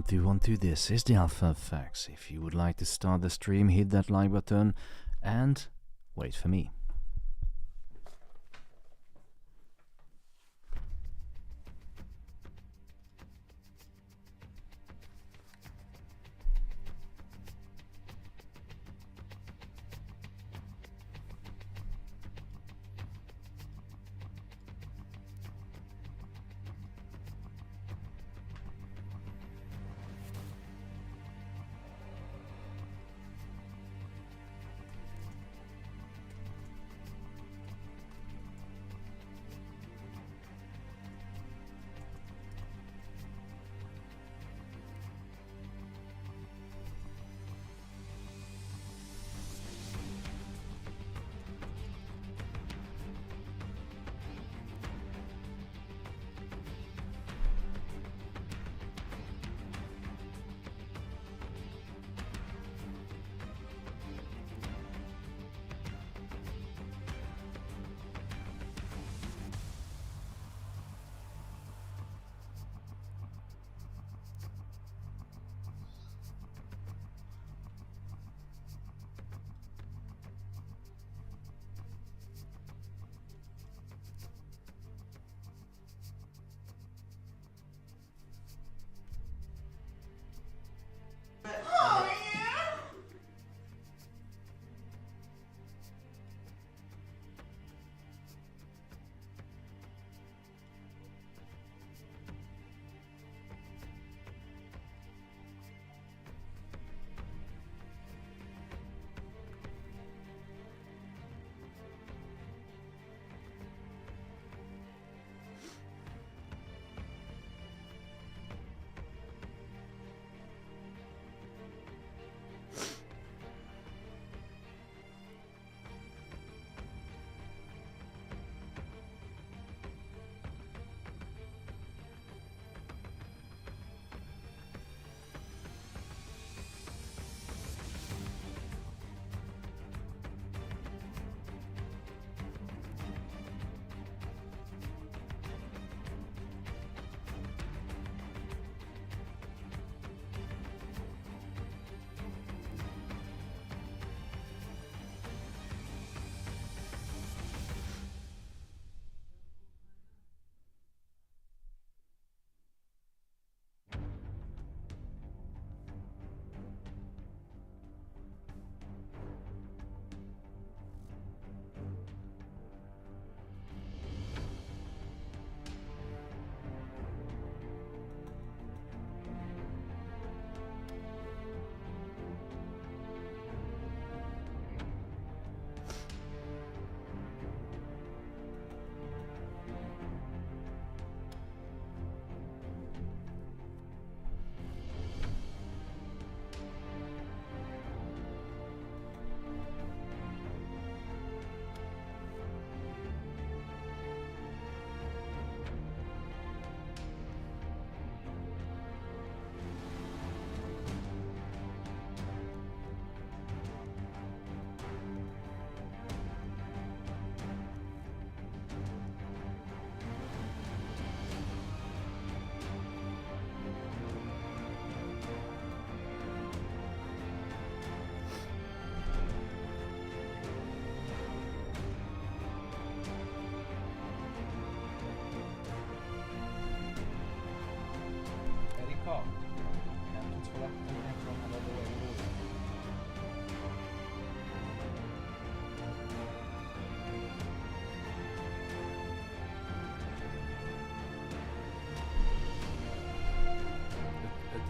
1, 2, 1, 2, this is the Alpha Facts. If you would like to start the stream, hit that like button and wait for me.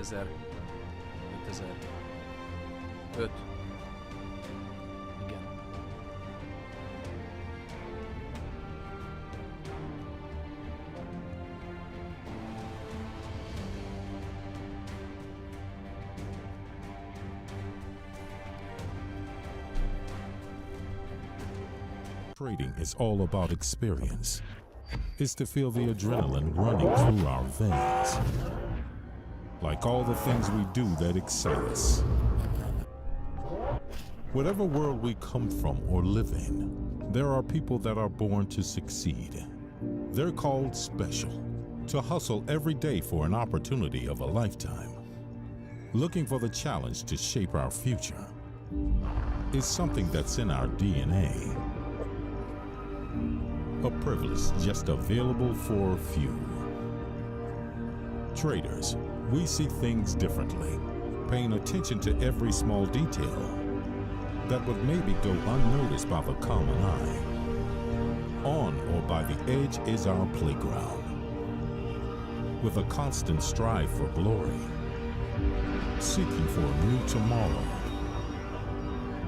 Ötezer. 5. Igen. Trading is all about experience. It's to feel the adrenaline running through our veins. Like all the things we do that excite us. Whatever world we come from or live in, there are people that are born to succeed. They're called special, to hustle every day for an opportunity of a lifetime. looking for the challenge to shape our future, is something that's in our DNA. A privilege just available for a few. Traders, we see things differently, paying attention to every small detail that would maybe go unnoticed by the common eye. On or by the edge is our playground, with a constant strive for glory, seeking for a new tomorrow.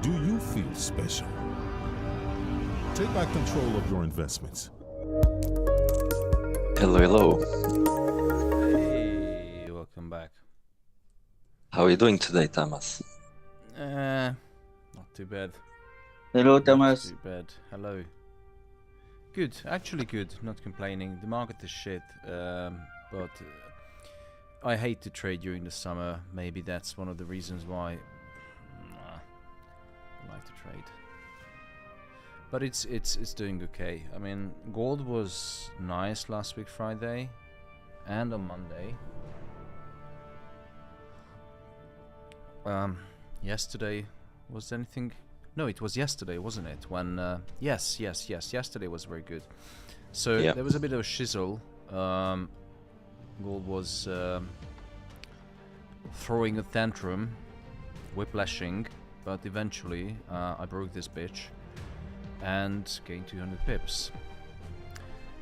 Do you feel special? Take back control of your investments. Hello, hello. Hey, welcome back. How are you doing today, Thomas? Not too bad. Hello, Not Thomas. too bad. Hello. Good, actually good. Not complaining. The market is shit, but I hate to trade during the summer. Maybe that's one of the reasons why I like to trade. But it's doing okay. I mean, gold was nice last week Friday and on Monday. Yesterday was anything? No, it was yesterday, wasn't it? When yes, yesterday was very good. So Yeah. there was a bit of a shizzle. Gold was throwing a tantrum, whiplashing, but eventually I broke this bitch and gained 200 pips.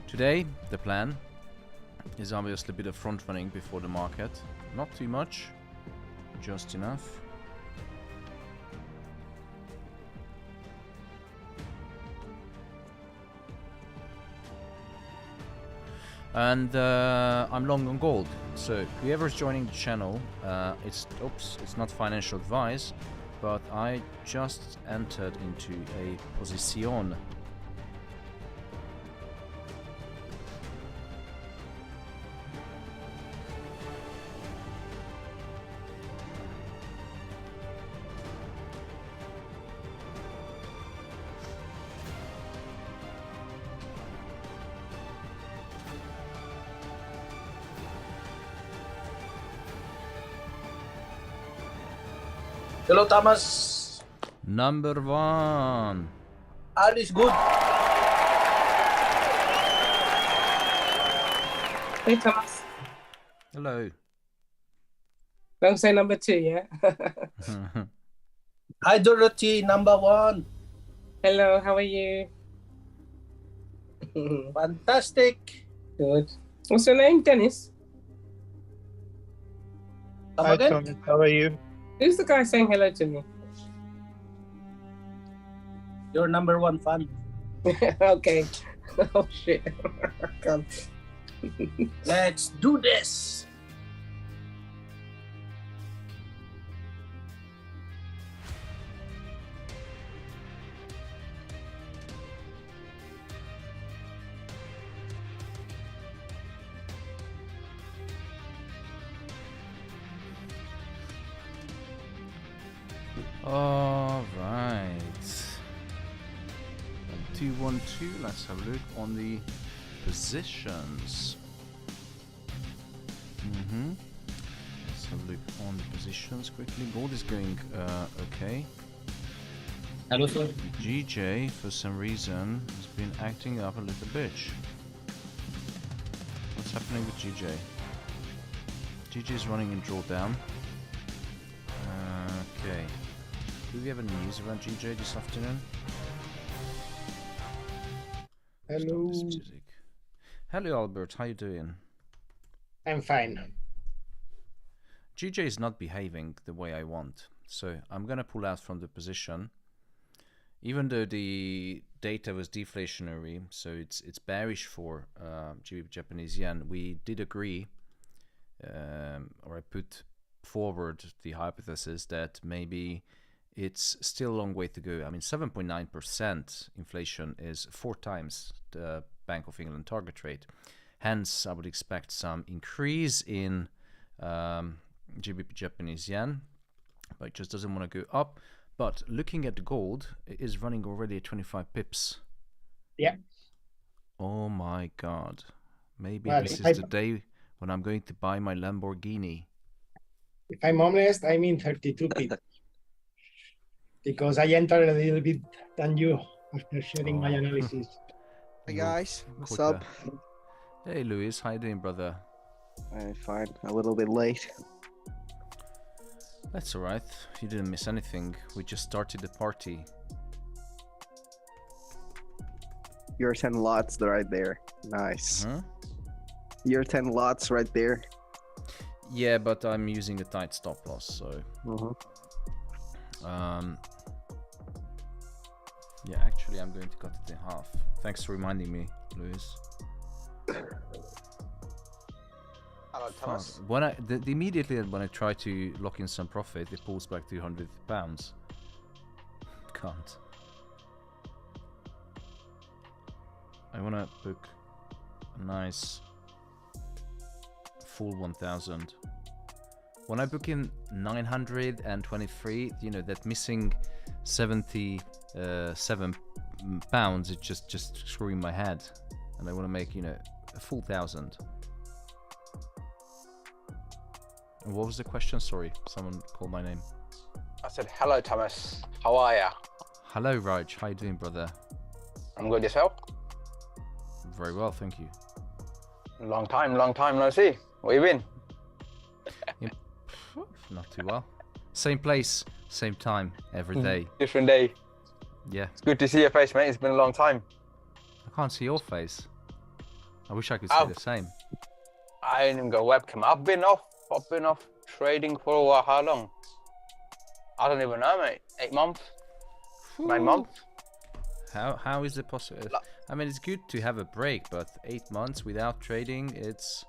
Today, the plan is obviously a bit of front running before the market. Not too much, just enough. And I'm long on gold. So whoever's joining the channel, it's not financial advice, but I just entered into a position. Hello, Thomas. Number one. All is good. Hey, Thomas. Hello. Don't say number two, yeah? Hi, Dorothy, number one. Hello, how are you? Fantastic. Good. What's your name, Dennis? Come Hi, again? Thomas. How are you? Who's the guy saying hello to me? Your number one fan. Okay. Oh, shit. Come. Let's do this. All right. 212. Let's have a look on the positions. Let's have a look on the positions quickly. Gold is going okay. Hello, sir. GJ, for some reason, has been acting up a little bitch. What's happening with GJ? GJ is running in drawdown. Okay. Do we have any news around GJ this afternoon? Stop Hello. this music. Hello, Albert. How you doing? I'm fine. GJ is not behaving the way I want, so I'm gonna pull out from the position. Even though the data was deflationary, so it's bearish for Japanese yen, we did agree, or I put forward the hypothesis that maybe it's still a long way to go. I mean, 7.9% inflation is 4 times the Bank of England target rate. Hence, I would expect some increase in GBP Japanese yen, but it just doesn't want to go up. But looking at the gold, it is running already at 25 pips. Yeah. Oh my God. Maybe Well, this is the day when I'm going to buy my Lamborghini. If I'm honest, I mean 32 pips. Because I entered a little bit than you after sharing my analysis. Hey guys, what's Quicker. up? Hey Luis, how you doing, brother? I'm fine. A little bit late. That's alright. You didn't miss anything. We just started the party. Your 10 lots right there. Nice. Huh? Your 10 lots right there. Yeah, but I'm using a tight stop loss, so yeah, actually I'm going to cut it in half. Thanks for reminding me, Luis. Hello, Thomas. When immediately when I try to lock in some profit, it pulls back £200. Can't. I want to book a nice full 1000. When I book in 923, you know, that missing 77 pounds, it's just screwing my head, and I want to make, you know, a full 1000. And what was the question? Sorry, someone called my name. I said, hello, Thomas. How are ya? Hello, Raj. How you doing, brother? I'm good, yourself? Very well, thank you. Long time no see. Where you been? Not too well. Same place, same time, every day. Different day. Yeah. It's good to see your face, mate. It's been a long time. I can't see your face. I wish I could see the same. I didn't even got a webcam. I've been off trading for a while. How long? I don't even know, mate. 8 months? 9 months? How is it possible? I mean, it's good to have a break, but 8 months without trading, it's...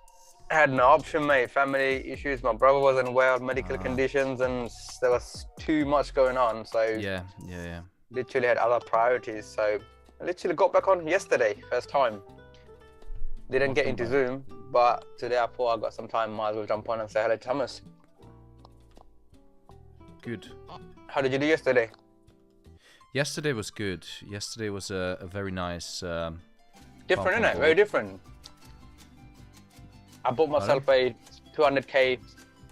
I had no option, mate. Family issues. My brother wasn't well, medical conditions, and there was too much going on. So yeah. Literally had other priorities. So I literally got back on yesterday, first time. Didn't get into Zoom, but today I thought I got some time. Might as well jump on and say hello to Thomas. Good. How did you do yesterday? Yesterday was good. Yesterday was a very nice... different, isn't it? Very different. I bought myself a 200k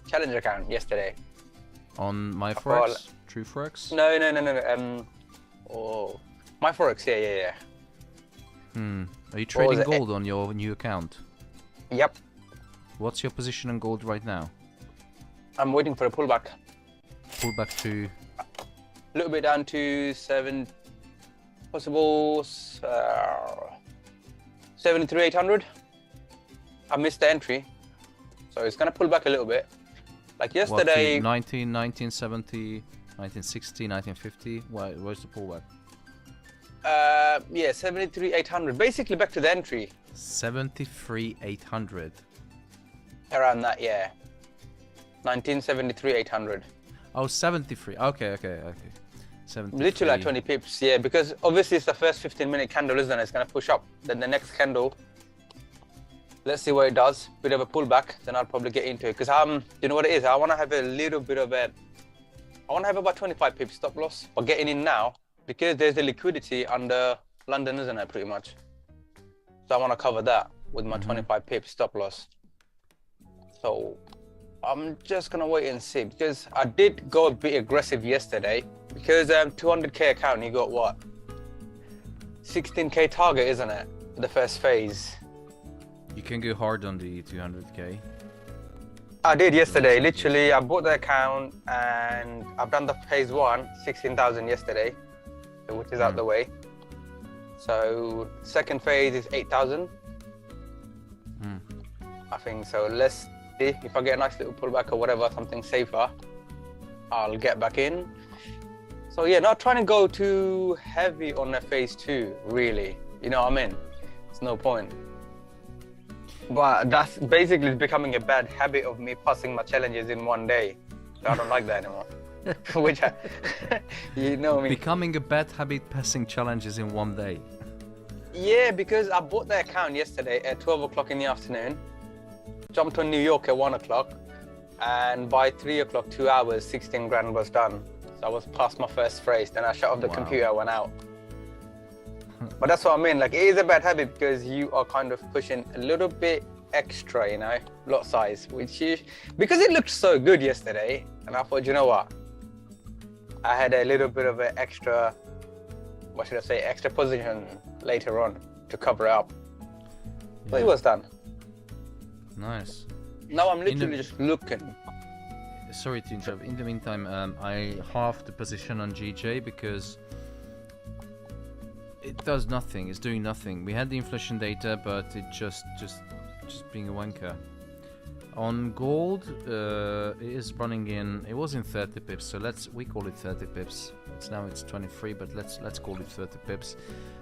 challenge account yesterday. On my Forex? True Forex? No. My Forex, yeah. Are you trading gold on your new account? Yep. What's your position on gold right now? I'm waiting for a pullback. Pullback to... A little bit down to 73,800. I missed the entry, so it's gonna pull back a little bit. Like yesterday, 1970, 1960, 1950. Where's the pullback? yeah, 73,800. Basically back to the entry. 73,800. Around that, yeah. 1973,800. Oh, 73. Okay. 73. Literally like 20 pips, yeah. Because obviously it's the first 15-minute candle, isn't it? It's gonna push up. Then the next candle. Let's see what it does. Bit of a pullback, then I'll probably get into it. Because you know what it is? I want to have a little bit of I want to have about 25 pips stop loss. But getting in now, because there's the liquidity under London, isn't it? Pretty much. So I want to cover that with my 25 pips stop loss. So I'm just gonna wait and see, because I did go a bit aggressive yesterday. Because 200k account, you got what? 16k target, isn't it? For the first phase. You can go hard on the 200k. I did yesterday. Literally, I bought the account and I've done the phase 1, 16,000 yesterday, which is out the way. So second phase is 8,000. I think so. Let's see if I get a nice little pullback or whatever, something safer, I'll get back in. So yeah, not trying to go too heavy on the phase 2, really. You know what I mean? It's no point. But that's basically becoming a bad habit of me passing my challenges in one day. I don't like that anymore. Which you know me. Becoming a bad habit, passing challenges in one day. Yeah, because I bought the account yesterday at 12 o'clock in the afternoon. Jumped on New York at 1 o'clock. And by 3 o'clock, 2 hours, 16 grand was done. So I was past my first phrase. Then I shut off the computer, went out. But that's what I mean. Like, it is a bad habit because you are kind of pushing a little bit extra, you know, lot size, which is because it looked so good yesterday, and I thought, you know what, I had a little bit of an extra, what should I say, extra position later on to cover it up. So it was done. Nice. Now I'm literally just looking. Sorry to interrupt. In the meantime, I halved the position on GJ because it does nothing. It's doing nothing. We had the inflation data, but it just being a wanker. On gold, it is running in. It was in 30 pips, so we call it 30 pips. It's 23, but let's call it 30 pips.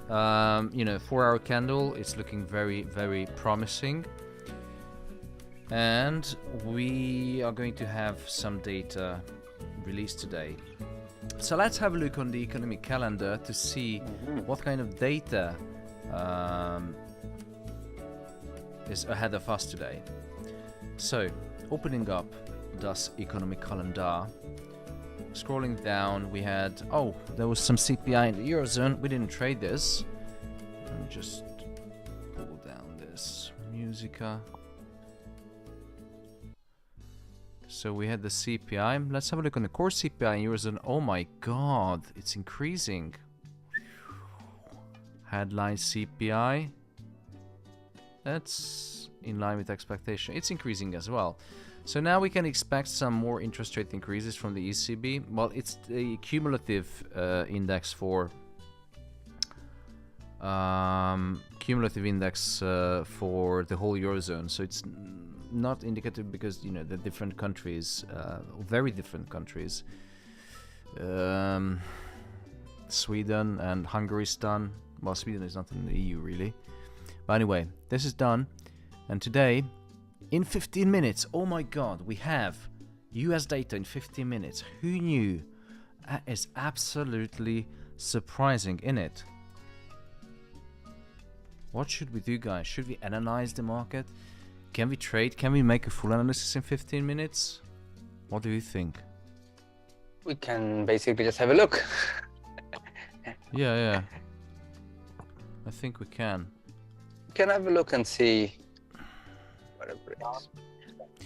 You know, 4-hour candle. It's looking very, very promising. And we are going to have some data released today. So let's have a look on the economic calendar to see what kind of data is ahead of us today. So, opening up das economic calendar, scrolling down, we had, there was some CPI in the Eurozone. We didn't trade this. Let me just pull down this Musica. So we had the CPI. Let's have a look on the core CPI in Eurozone. Oh my god, it's increasing. Headline CPI. That's in line with expectation. It's increasing as well. So now we can expect some more interest rate increases from the ECB. Well, it's the cumulative index for the whole Eurozone. So it's not indicative because, you know, the different countries, very different countries, Sweden and Hungaristan. Well, Sweden is not in the EU really, but anyway, this is done. And today, in 15 minutes, oh my god, we have US data in 15 minutes. Who knew? That is absolutely surprising, innit? What should we do, guys? Should we analyze the market? Can we trade? Can we make a full analysis in 15 minutes? What do you think? We can basically just have a look. Yeah. I think we can. We can have a look and see whatever it is.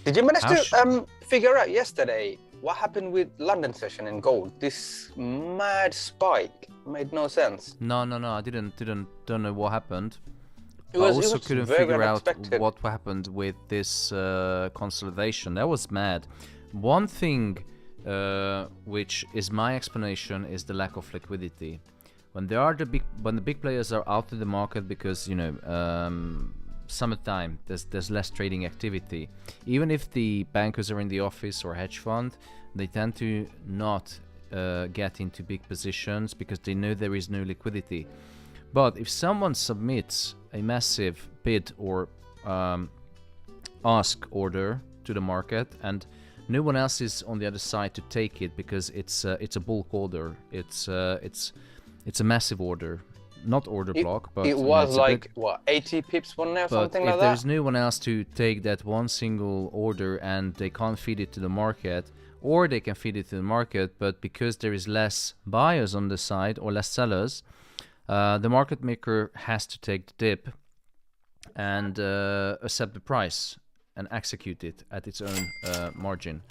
Did you manage to figure out yesterday what happened with London session in gold? This mad spike made no sense. No. I don't know what happened. I was also couldn't very figure out unexpected. what happened with this consolidation. That was mad. One thing which is my explanation is the lack of liquidity. When the big players are out of the market because, you know, summertime, there's less trading activity. Even if the bankers are in the office or hedge fund, they tend to not get into big positions because they know there is no liquidity. But if someone submits a massive bid or ask order to the market and no one else is on the other side to take it because it's a bulk order, it's a massive order, not order block, but it was like what, 80 pips one or something like that. But if there's no one else to take that one single order and they can't feed it to the market, or they can feed it to the market, but because there is less buyers on the side or less sellers, the market maker has to take the dip and accept the price and execute it at its own margin.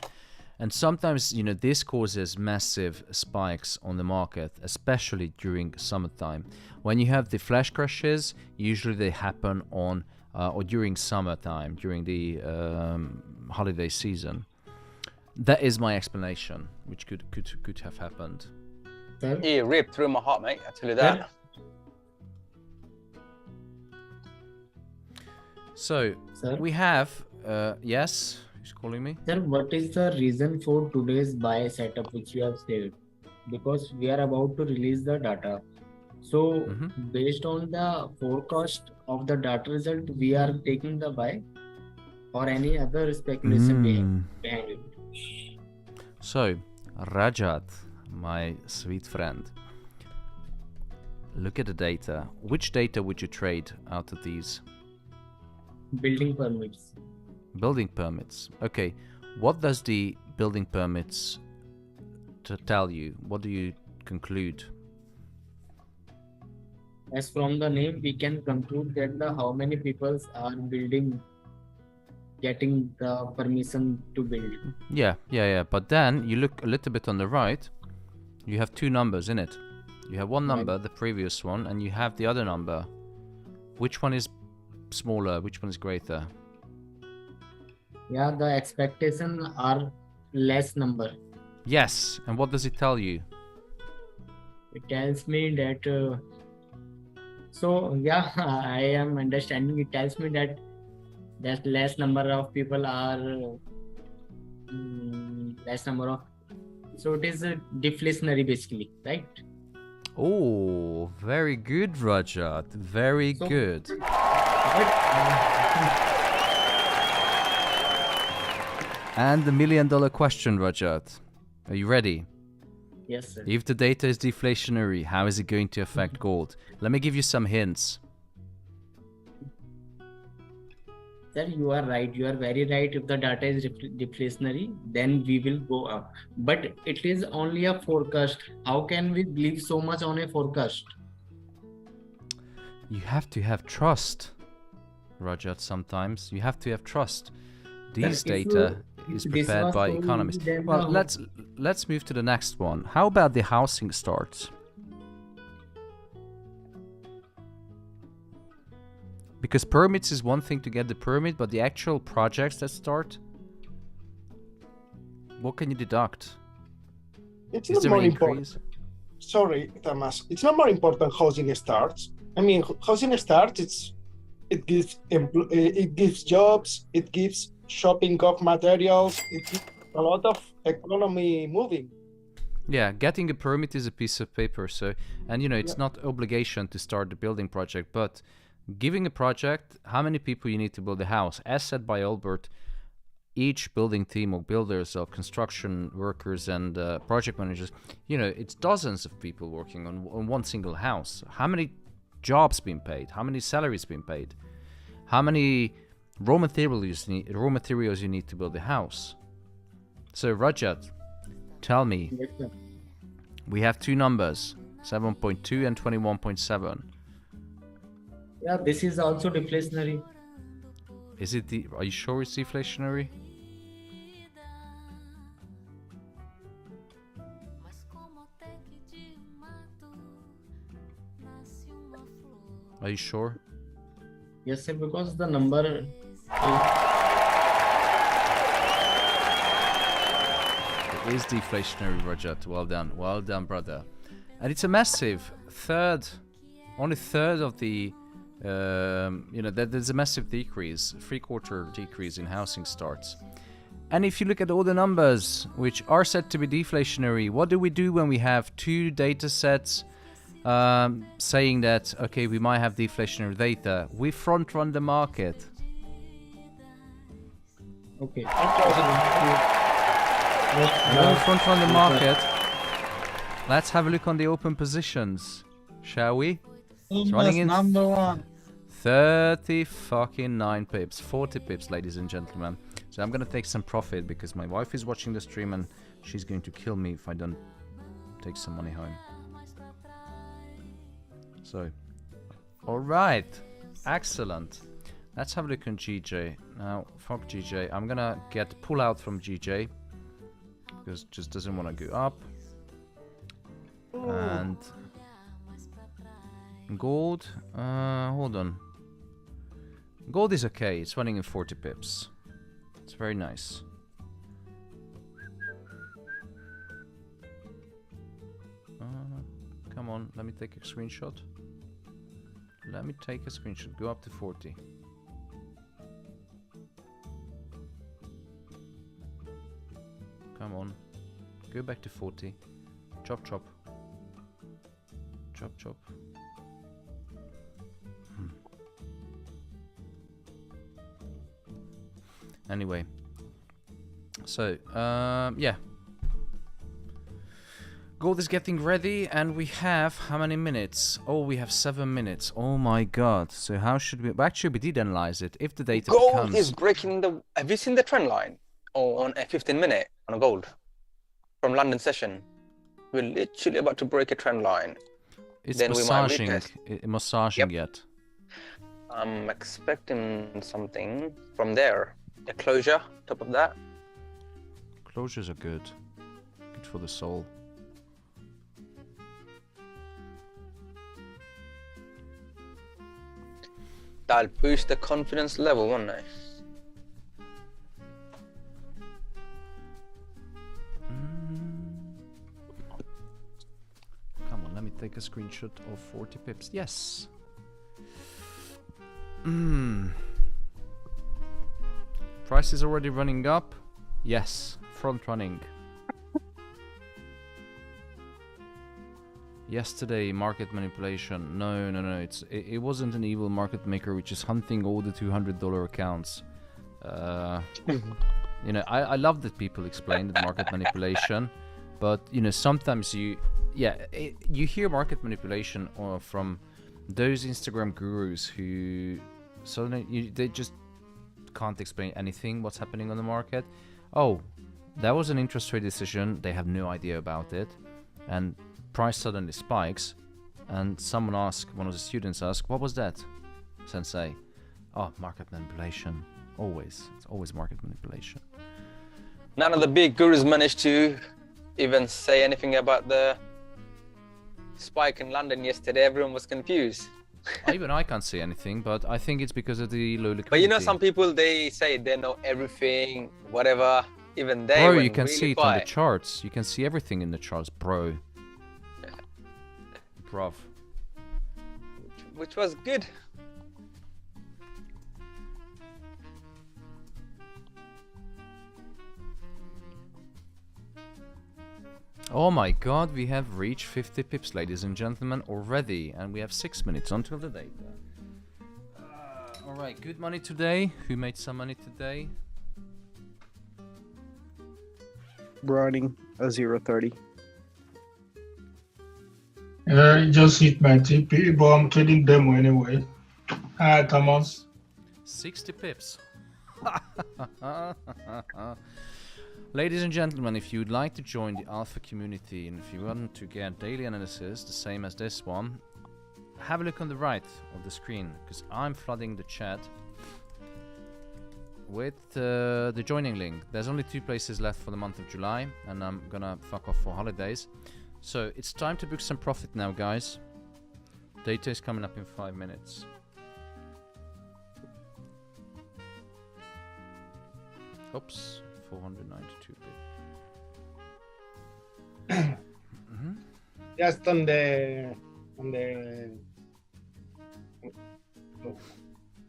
And sometimes, you know, this causes massive spikes on the market, especially during summertime. When you have the flash crashes, usually they happen on or during summertime, during the holiday season. That is my explanation, which could have happened. He ripped through my heart, mate. I tell you that. So Sir? we have yes, who's calling me? Sir, what is the reason for today's buy setup which you have said? Because we are about to release the data. So based on the forecast of the data result, we are taking the buy or any other speculation behind it. So, Rajat, my sweet friend, look at the data. Which data would you trade out of these? Building permits. Building permits. Okay, what does the building permits tell you? What do you conclude? As from the name, we can conclude that how many people are building getting the permission to build. Yeah. But then you look a little bit on the right. You have two numbers in it. You have one number, the previous one, and you have the other number. Which one is smaller? Which one is greater? Yeah, the expectation are less number. Yes. And what does it tell you? It tells me that. So yeah, I am understanding. It tells me that less number of people are less number of. So it is deflationary basically, right? Oh, very good, Rajat. Very good. And the $1 million question, Rajat. Are you ready? Yes, sir. If the data is deflationary, how is it going to affect gold? Let me give you some hints. Sir, you are right. You are very right. If the data is deflationary, then we will go up. But it is only a forecast. How can we believe so much on a forecast? You have to have trust, Rajat, sometimes. You have to have trust. These data is prepared by economists. Well, let's move to the next one. How about the housing starts? Because permits is one thing to get the permit, but the actual projects that start, what can you deduct? It's is not there more an important. increase? Sorry, Thomas. It's not more important housing starts. I mean, housing starts. It gives jobs. It gives shopping of materials. It gives a lot of economy moving. Yeah, getting a permit is a piece of paper. So, and it's not obligation to start the building project, but giving a project, how many people you need to build a house? As said by Albert, each building team of builders, of construction workers and project managers, it's dozens of people working on one single house. How many jobs being paid? How many salaries being paid? How many raw materials you need to build a house? So Rajat, tell me, we have two numbers, 7.2 and 21.7. Yeah, this is also deflationary. Is it are you sure it's deflationary? Are you sure? Yes, sir, because the number is... It is deflationary, Rajat. Well done, brother. And it's a massive only third of the there's a massive decrease, 3/4 decrease in housing starts. And if you look at all the numbers which are said to be deflationary, what do we do when we have two data sets saying that, okay, we might have deflationary data? We front run the market. Okay. Front run the market. Let's have a look on the open positions, shall we? It's running in number one. 39 pips, 40 pips, ladies and gentlemen. So I'm gonna take some profit because my wife is watching the stream and she's going to kill me if I don't take some money home. So, all right, excellent. Let's have a look on GJ now. Fuck GJ. I'm gonna get pull out from GJ because it just doesn't want to go up. And gold, hold on. Gold is okay, it's running in 40 pips. It's very nice. Come on, let me take a screenshot. Go up to 40. Come on, go back to 40. Chop, chop. Chop, chop. Anyway, so yeah, gold is getting ready, and we have how many minutes? Oh, we have 7 minutes. Oh my god! So how should we? Actually, we did analyze it. If the data gold is breaking the. Have you seen the trend line on a 15-minute on a gold from London session? We're literally about to break a trend line. It's then massaging yet. I'm expecting something from there. a closure top of that. Closures are good. Good for the soul. That'll boost the confidence level, won't it? Come on, let me take a screenshot of 40 pips. Yes. Price is already running up. Yes, front running. Yesterday, market manipulation. No. It wasn't an evil market maker which is hunting all the $200 accounts. You know, I love that people explain the market manipulation, but you know, sometimes you hear market manipulation from those Instagram gurus who suddenly they just can't explain anything what's happening on the market. Oh, that was an interest rate decision. They have no idea about it, and price suddenly spikes, and one of the students asked, "What was that, Sensei?" Oh, market manipulation. It's always market manipulation. None of the big gurus managed to even say anything about the spike in London yesterday. Everyone was confused. Even I can't say anything, but I think it's because of the low liquidity. But you know, some people, they say they know everything, whatever. Even they bro, went you can really see it quiet. on the charts. You can see everything in the charts, bro. Bruv. Which was good. Oh my god, we have reached 50 pips, ladies and gentlemen, already, and we have 6 minutes until the data. Alright, good money today. Who made some money today? Running a 0.30. I just hit my TP, but I'm trading demo anyway. Hi, Thomas. 60 pips. Ladies and gentlemen, if you'd like to join the Alpha community and if you want to get daily analysis, the same as this one, have a look on the right of the screen, because I'm flooding the chat with the joining link. There's only 2 places left for the month of July, and I'm gonna fuck off for holidays. So it's time to book some profit now, guys. Data is coming up in 5 minutes. Oops. 492 bit. Just on the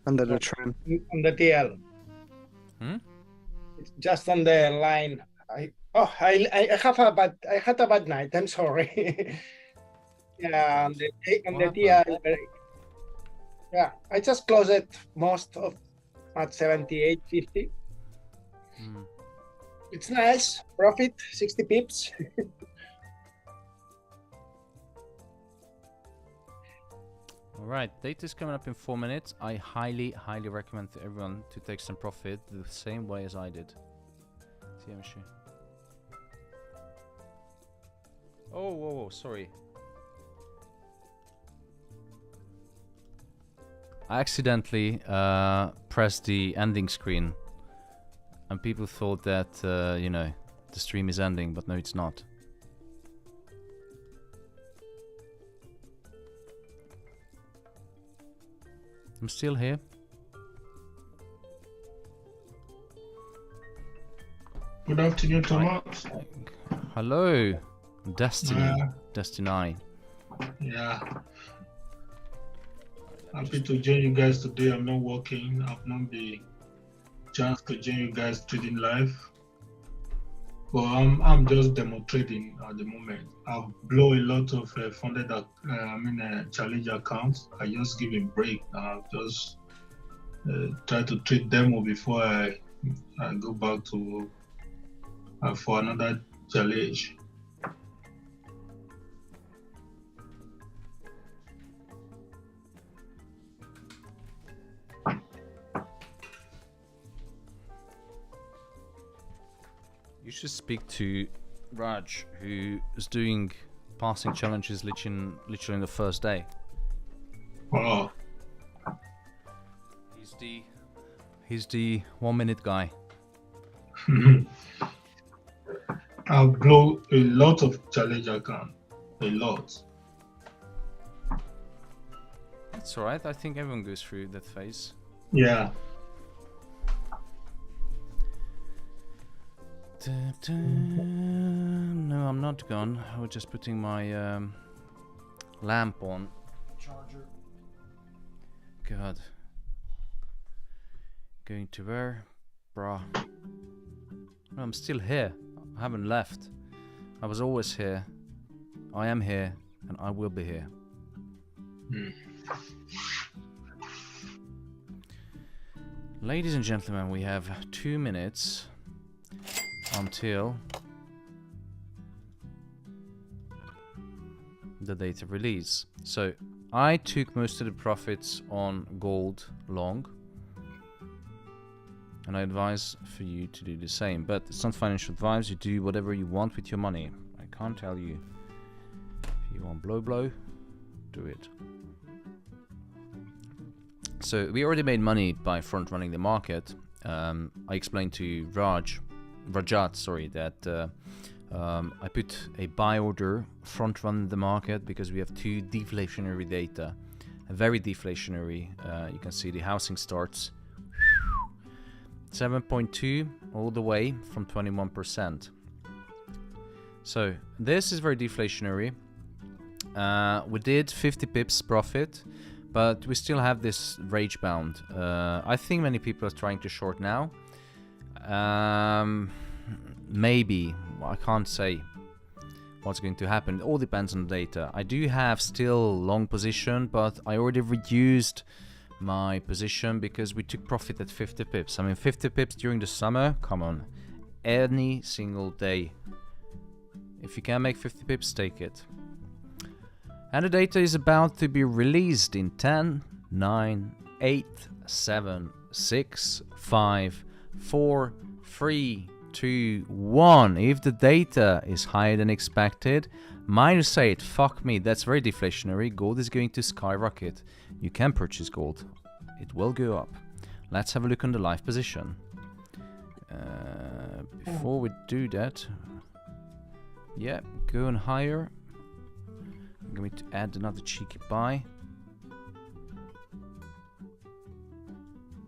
Under the trend. on the TL. It's just on the line. I had a bad night. I'm sorry. Yeah, on the TL. Yeah, I just closed it most of at 78.50. It's nice. Profit 60 pips. Alright, data is coming up in 4 minutes. I highly recommend to everyone to take some profit the same way as I did. Oh, whoa, sorry. I accidentally pressed the ending screen. And people thought that, you know, the stream is ending, but no, it's not. I'm still here. Good afternoon, Thomas. Hello, Destiny. Destiny. Yeah. Happy to join you guys today. I'm not working. I've not the chance to join you guys trading live. But I'm just demo trading at the moment. I've blown a lot of funded, challenge accounts. I just give a break. I'll just try to trade demo before I go back to for another challenge. You should speak to Raj, who is doing passing challenges literally in the first day. Wow. He's the 1 minute guy. I've blown a lot of challenge account. A lot. That's alright, I think everyone goes through that phase. Yeah. No, I'm not gone. I was just putting my lamp on. Charger. God. Going to where? Bruh. No, I'm still here. I haven't left. I was always here. I am here, and I will be here. Ladies and gentlemen, we have 2 minutes until the data release. So I took most of the profits on gold long, and I advise for you to do the same. But it's not financial advice. You do whatever you want with your money. I can't tell you. If you want blow, do it. So we already made money by front running the market. I explained to Rajat, sorry, that I put a buy order front run the market because we have 2 deflationary data, very deflationary. You can see the housing starts 7.2 all the way from 21%. So this is very deflationary. We did 50 pips profit, but we still have this rage bound. I think many people are trying to short now. Maybe. I can't say what's going to happen. It all depends on the data. I do have still long position, but I already reduced my position because we took profit at 50 pips. I mean, 50 pips during the summer, come on. Any single day. If you can make 50 pips, take it. And the data is about to be released in 10, 9, 8, 7, 6, 5, 4, 3, 2, 1. If the data is higher than expected, -8, fuck me, that's very deflationary. Gold is going to skyrocket. You can purchase gold. It will go up. Let's have a look on the live position. Before we do that, yeah, going higher. I'm going to add another cheeky buy.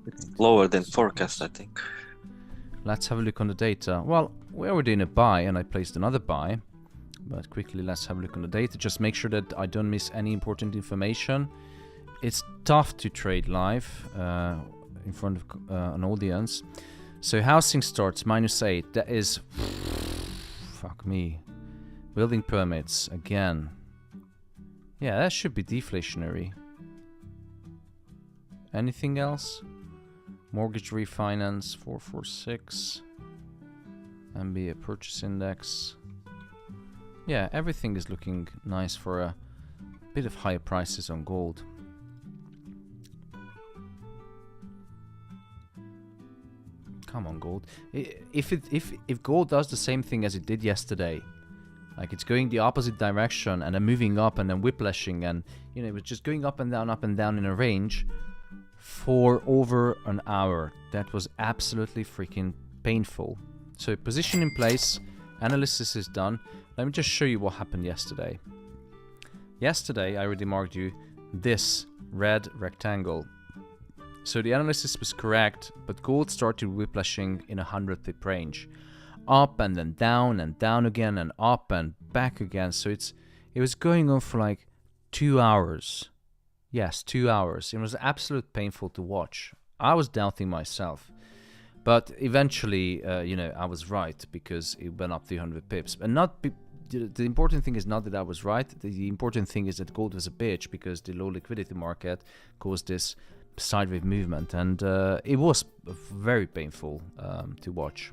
It's lower than forecast, I think. Let's have a look on the data. Well, we were doing a buy and I placed another buy. But quickly, let's have a look on the data. Just make sure that I don't miss any important information. It's tough to trade live in front of an audience. So housing starts -8. That is... fuck me. Building permits, again. Yeah, that should be deflationary. Anything else? Mortgage refinance, 446. MBA purchase index. Yeah, everything is looking nice for a bit of higher prices on gold. Come on, gold. If gold does the same thing as it did yesterday, like it's going the opposite direction and then moving up and then whiplashing and, you know, it was just going up and down in a range for over an hour. That was absolutely freaking painful. So position in place, analysis is done. Let me just show you what happened yesterday. Yesterday, I already marked you this red rectangle. So the analysis was correct, but gold started whiplashing in a 100 pip range. Up and then down and down again and up and back again. So it was going on for like 2 hours. Yes, 2 hours. It was absolutely painful to watch. I was doubting myself. But eventually, you know, I was right because it went up 300 pips. And the important thing is not that I was right. The important thing is that gold was a bitch because the low liquidity market caused this sideways movement. And it was very painful to watch.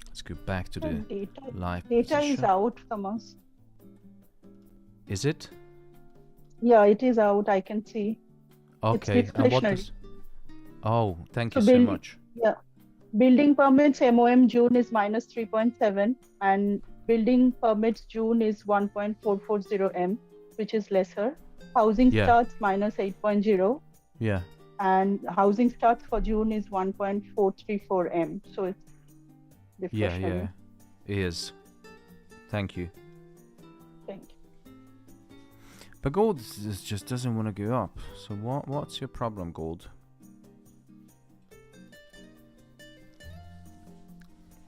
Let's go back to the live data position. is out, Thomas. Is it? Yeah, it is out. I can see. Okay. It's deflationary. Oh, thank you so much. Yeah. Building permits MOM June is -3.7 and building permits June is 1.440 M, which is lesser. Housing Yeah. starts minus 8.0, Yeah. and housing starts for June is 1.434 M. So it's Yeah, deflationary. yeah. It is. Thank you. Thank you. But gold just doesn't want to go up. So what's your problem, gold?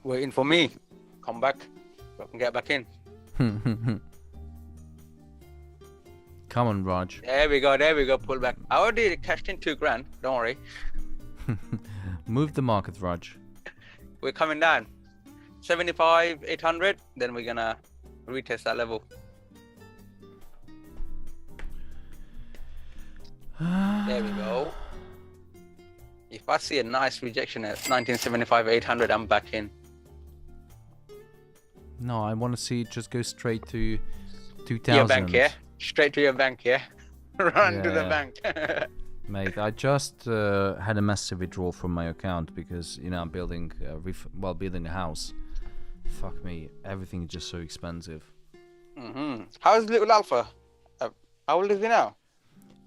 Waiting for me. Come back. So I can get back in. Come on, Raj. There we go, pull back. I already cashed in 2 grand, don't worry. Move the market, Raj. We're coming down. 75, 800, then we're gonna retest that level. There we go. If I see a nice rejection at 1975, 800, I'm back in. No, I want to see it just go straight to 2000. Your bank, yeah? Straight to your bank, yeah? Run to the Yeah. bank. Mate, I just had a massive withdrawal from my account because, you know, I'm building building a house. Fuck me, everything is just so expensive. How's little Alpha? How old is he now?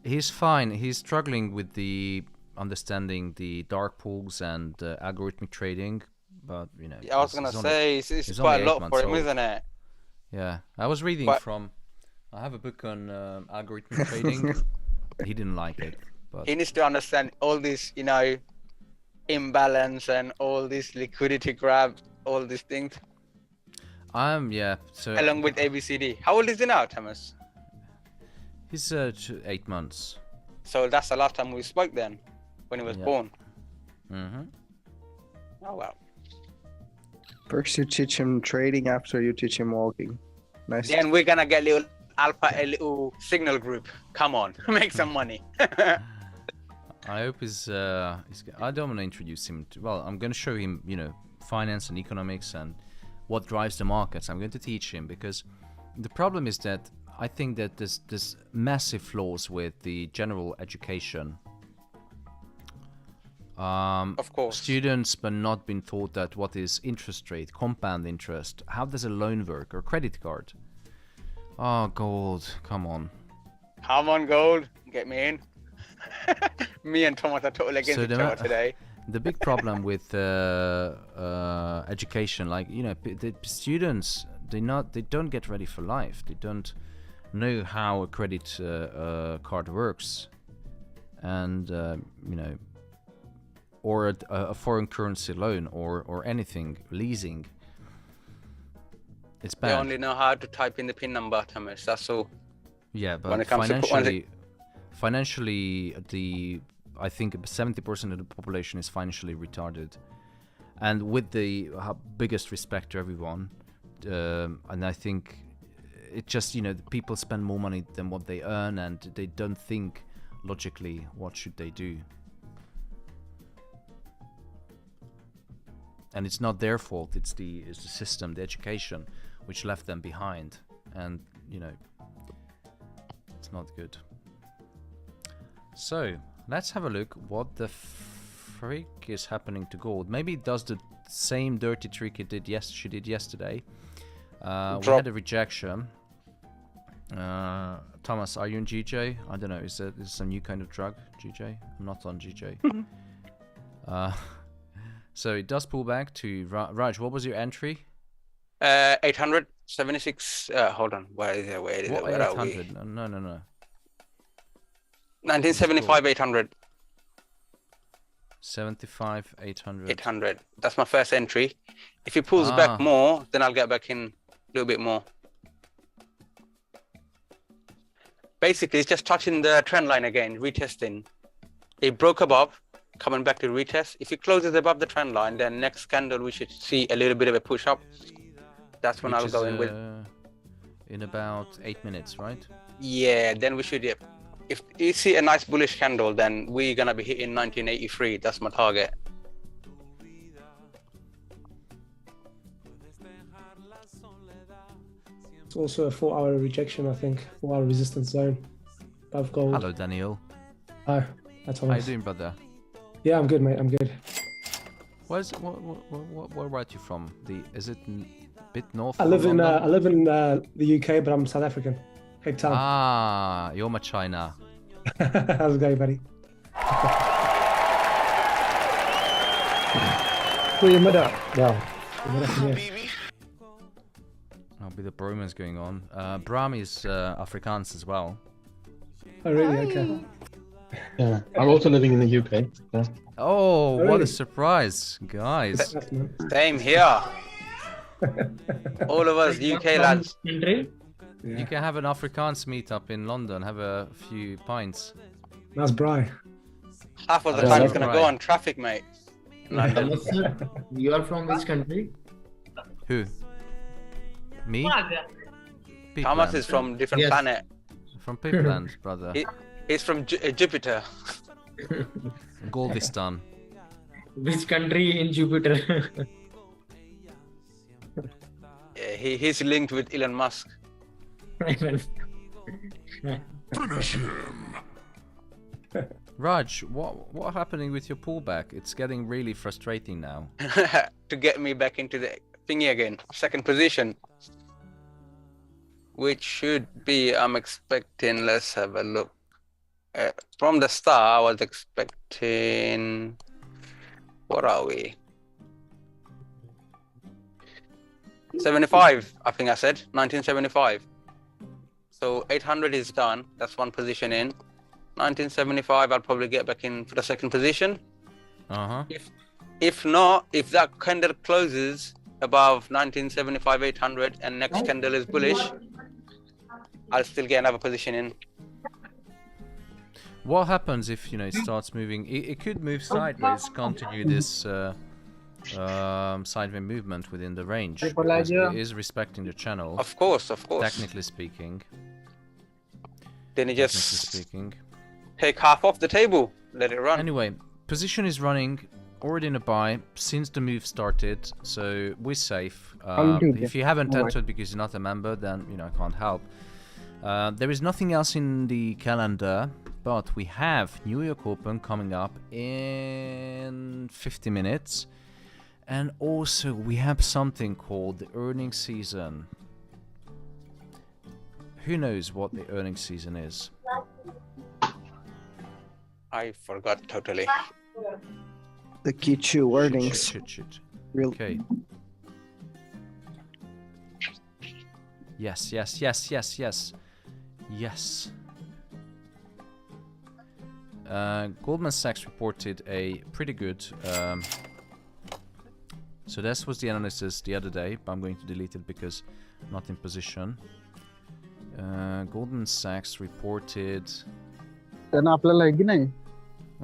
He's fine. He's struggling with the understanding the dark pools and algorithmic trading, but you know. I was gonna say it's quite a lot for him, isn't it? Yeah, I was reading from. I have a book on algorithmic trading. He didn't like it, but He needs to understand all this, you know, imbalance and all this liquidity grab, all these things. yeah. So Along with ABCD. How old is he now, Thomas? he's 8 months. So that's the last time we spoke then, when he was born. Mm-hmm. Oh wow. First you teach him trading, after you teach him walking. Nice. Then we're gonna get little Alpha, a little signal group. Come on, make some money. I hope he's I don't want to introduce him to. Well, I'm going to show him, you know, finance and economics and what drives the markets. I'm going to teach him because the problem is that I think that there's massive flaws with the general education. Of course. Students but not been taught that what is interest rate, compound interest, how does a loan work, or credit card. Oh, gold, come on. Come on, gold, get me in. Me and Thomas are totally against each other today. The big problem with education, like, you know, the students, they don't get ready for life. They don't know how a credit card works, and you know, or a foreign currency loan, or anything, leasing. It's bad. They only know how to type in the PIN number, Thomas. That's all. Yeah, but when it comes financially, I think 70% of the population is financially retarded, and with the biggest respect to everyone, and I think it just, you know, the people spend more money than what they earn, and they don't think logically what should they do. And it's not their fault. It's the system, the education, which left them behind, and you know, it's not good. So let's have a look what the freak is happening to gold. Maybe it does the same dirty trick it did she did yesterday. We had a rejection. Thomas, are you in GJ? I don't know. Is there some new kind of drug, GJ? I'm not on GJ. So it does pull back to Raj. What was your entry? 876. Hold on. Where is it? Where is it? Where 800? are we? No. 1975, 800. 75, 800. 800. That's my first entry. If he pulls back more, then I'll get back in a little bit more. Basically, it's just touching the trend line again, retesting. It broke above, coming back to retest. If it closes above the trend line, then next candle we should see a little bit of a push up. That's when I'll go in with. In about 8 minutes, right? Yeah, then we should. If you see a nice bullish candle, then we're gonna be hitting 1983. That's my target. It's also a 4-hour rejection, I think. 4-hour resistance zone. Above gold. Hello, Daniel. Hi. That's How you doing, brother? Yeah, I'm good, mate. I'm good. Where are you from? Is it a bit north? I live in the UK, but I'm South African. Hey, Tom. Ah, you're my China. How's it going, buddy? Goedemiddag. Ja. Goedemiddag, meneer. I'll be the bromance going on. Bram is Afrikaans as well. Oh, really? Okay. Yeah, I'm also living in the UK. Yeah. Oh, what really? a surprise, guys. Same here. All of us UK lads. Country? You can have an Afrikaans meetup in London, have a few pints. That's Bri. Half of the Yeah, time it's that's gonna right. go on traffic, mate. In London. Thomas, sir, you are from which country? Who? Me? Thomas Pigland. is from different Yes. planet. From Pigland, brother. He's from Jupiter. Goldistan. Which country in Jupiter? Yeah, he's linked with Elon Musk. Finish him. Raj, what happening with your pullback? It's getting really frustrating now. To get me back into the thingy again. Second position. Which should be, I'm expecting, let's have a look. From the start, I was expecting, what are we? 75, I think I said, 1975. So 800 is done, that's one position in. 1975, I'll probably get back in for the second position. Uh-huh. If not, if that candle closes above 1975, 800 and next candle is bullish, I'll still get another position in. What happens if, it starts moving? It could move sideways, continue this sideways movement within the range. Because it is respecting the channel. Of course. Technically speaking. Then you Technically just speaking. take half off the table, let it run. Anyway, position is running, already in a buy since the move started, so we're safe. If you haven't entered because you're not a member, then I can't help. There is nothing else in the calendar, but we have New York Open coming up in 50 minutes. And also we have something called the earnings season. Who knows what the earnings season is? I forgot totally. The Q2 earnings. Shit. Real. Okay. Yes. Goldman Sachs reported a pretty good. So this was the analysis the other day, but I'm going to delete it because I'm not in position. Goldman Sachs reported. त्यांना आपल्याला आहे की नाही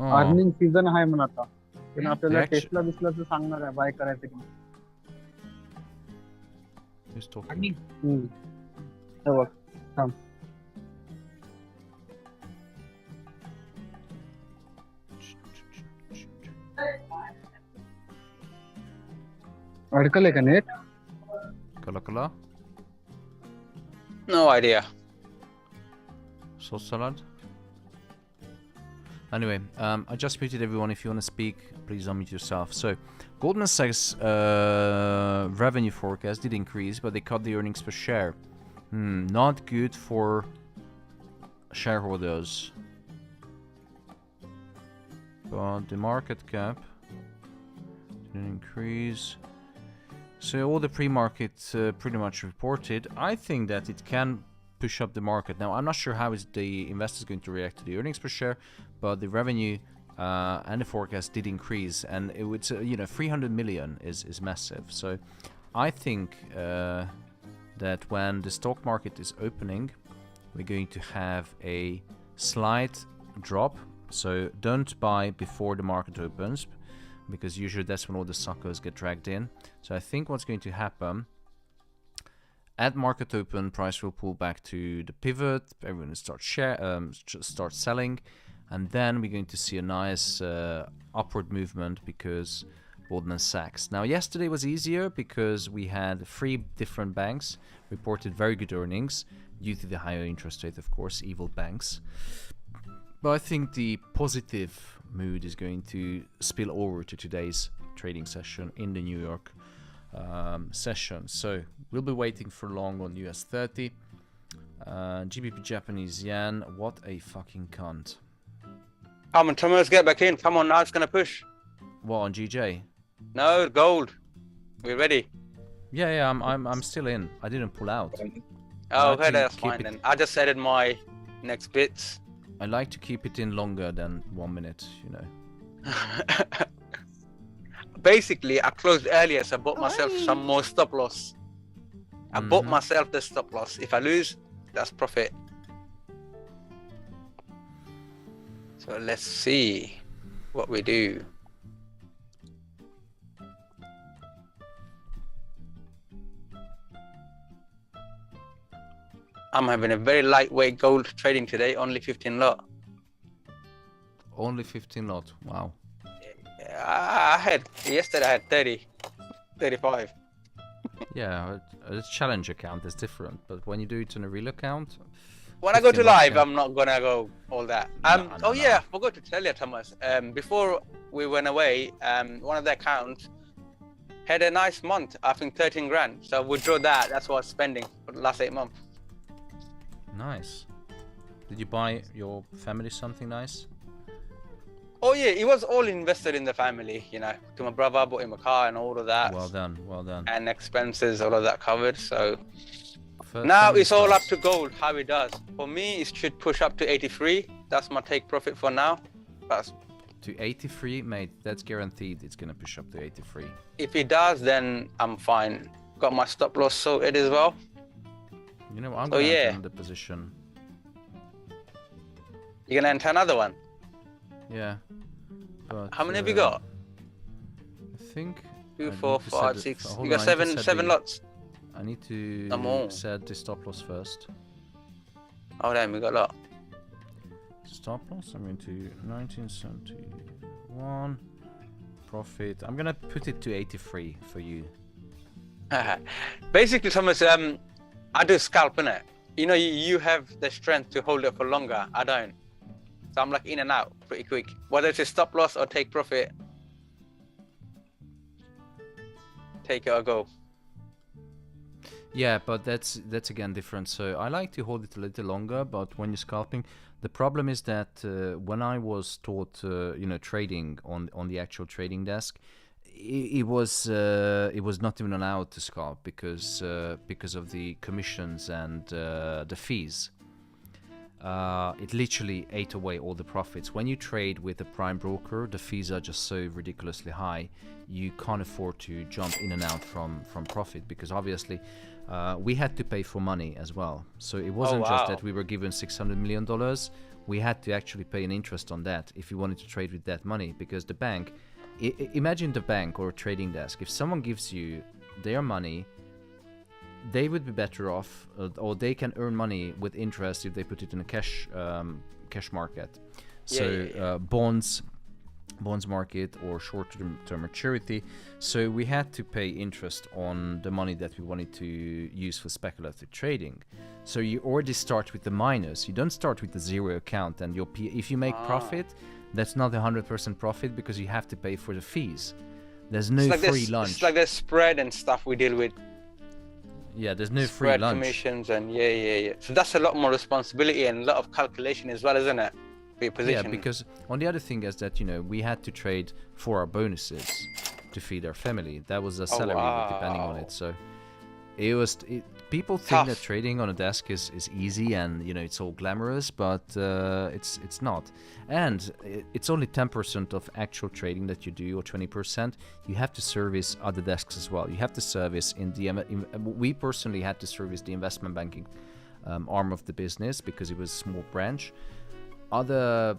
Oh, earning season आहे म्हणून आता त्यांना आपल्याला actually- टेस्ला बिस्लाचं सांगणार आहे बाय करायचं की नाही. who's talking? हे बघ थांब. अडकलंय का net? Kala. No idea. Sauce salad. Anyway, I just muted everyone. If you want to speak, please unmute yourself. So, Goldman Sachs revenue forecast did increase, but they cut the earnings per share. Not good for shareholders. But the market cap didn't increase. So all the pre-market pretty much reported. I think that it can push up the market. Now, I'm not sure how is the investors going to react to the earnings per share, but the revenue and the forecast did increase, and it would 300 million is massive. So I think that when the stock market is opening, we're going to have a slight drop. So don't buy before the market opens, because usually that's when all the suckers get dragged in. So I think what's going to happen, at market open, price will pull back to the pivot, everyone will start selling, and then we're going to see a nice upward movement because Goldman Sachs. Now yesterday was easier because we had 3 different banks reported very good earnings due to the higher interest rate, of course, evil banks. But I think the positive mood is going to spill over to today's trading session in the New York session. So we'll be waiting for long on US 30. GBP Japanese yen. What a fucking cunt. Come on, Thomas, get back in. Come on, now it's gonna push. What, on GJ? No, gold. We're ready. Yeah, I'm still in. I didn't pull out. Oh, okay, that's fine then. I just added my next bits. I like to keep it in longer than 1 minute, you know. Basically, I closed earlier, so I bought myself some more stop loss. I bought myself the stop loss. If I lose, that's profit. So let's see what we do. I'm having a very lightweight gold trading today, only 15 lot. Only 15 lot, wow. Yesterday I had 30, 35. Yeah, a challenge account is different, but when you do it on a real account... When I go to live, I'm not gonna go all that. Yeah, I forgot to tell you, Thomas. Before we went away, one of the accounts had a nice month, I think 13 grand. So I withdrew that, that's what I was spending for the last 8 months. Nice. Did you buy your family something nice? Oh yeah, it was all invested in the family, you know. To my brother, bought him a car and all of that. Well done, well done. And expenses, all of that covered. So now it's all up to gold, how it does. For me, it should push up to 83. That's my take profit for now. That's to 83, mate. That's guaranteed. It's gonna push up to 83. If it does, then I'm fine. Got my stop loss sorted as well. You know, I'm gonna enter the position. You're gonna enter another one? Yeah. But, how many have you got? I think 2, 4, 5, 6. You got seven lots. I need to set the stop loss first. Oh damn, we got a lot. Stop loss. I'm going to 1971. Profit. I'm gonna put it to 83 for you. Basically, Thomas, I do scalp, innit? You know, you have the strength to hold it for longer. I don't. So I'm like in and out pretty quick. Whether it's a stop loss or take profit, take it or go. Yeah, but that's again different. So I like to hold it a little longer, but when you're scalping, the problem is that when I was taught, you know, trading on the actual trading desk, it was not even allowed to scalp because of the commissions and the fees. It literally ate away all the profits. When you trade with a prime broker, the fees are just so ridiculously high, you can't afford to jump in and out from profit, because obviously we had to pay for money as well. So it wasn't just that we were given $600 million. We had to actually pay an interest on that if we wanted to trade with that money, because the bank, imagine the bank or a trading desk, if someone gives you their money, they would be better off, or they can earn money with interest if they put it in a cash market. So bonds market or short-term maturity. So we had to pay interest on the money that we wanted to use for speculative trading. So you already start with the minus. You don't start with the zero account, and if you make profit, that's not 100% profit, because you have to pay for the fees. There's no free lunch. It's like the spread and stuff we deal with. Yeah, there's no spread free lunch. Commissions and yeah. So that's a lot more responsibility and a lot of calculation as well, isn't it? For your position. Yeah, because on the other thing is that, you know, we had to trade for our bonuses to feed our family. That was a salary depending on it. So people think that trading on a desk is easy and, you know, it's all glamorous, but it's not. And it's only 10% of actual trading that you do, or 20%. You have to service other desks as well. You have to service we personally had to service the investment banking arm of the business, because it was a small branch. Other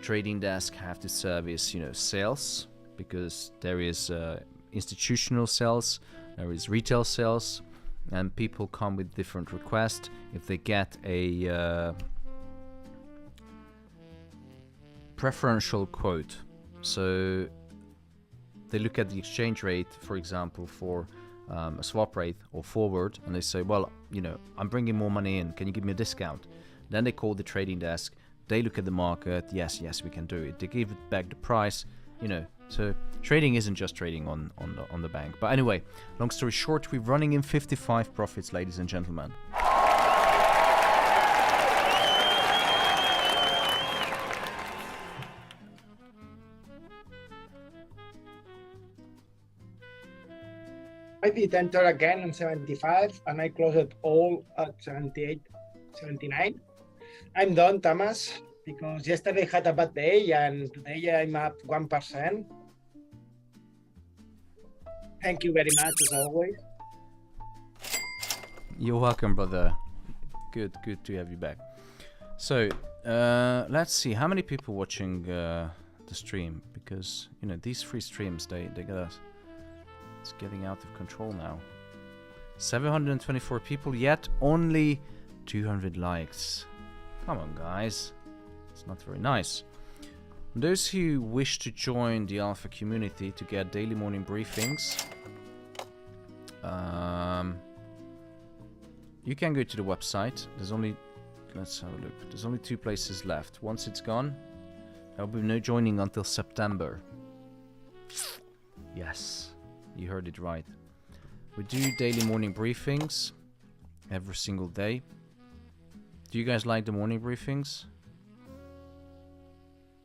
trading desks have to service, you know, sales, because there is institutional sales, there is retail sales, and people come with different requests. If they get a preferential quote, so they look at the exchange rate, for example, for a swap rate or forward, and they say, well, you know, I'm bringing more money in, can you give me a discount? Then they call the trading desk, they look at the market, yes, we can do it. They give it back the price, you know. So trading isn't just trading on the bank. But anyway, long story short, we're running in 55 profits, ladies and gentlemen. I did enter again on 75 and I closed it all at 78, 79. I'm done, Thomas, because yesterday I had a bad day and today I'm up 1%. Thank you very much as always. You're welcome, brother. Good to have you back. So let's see how many people watching the stream, because you know these free streams they get us. It's getting out of control now. 724 people, yet only 200 likes. Come on, guys. It's not very nice. Those who wish to join the Alpha community to get daily morning briefings, you can go to the website. There's only, let's have a look. There's only 2 places left. Once it's gone, there'll be no joining until September. Yes, you heard it right. We do daily morning briefings every single day. Do you guys like the morning briefings?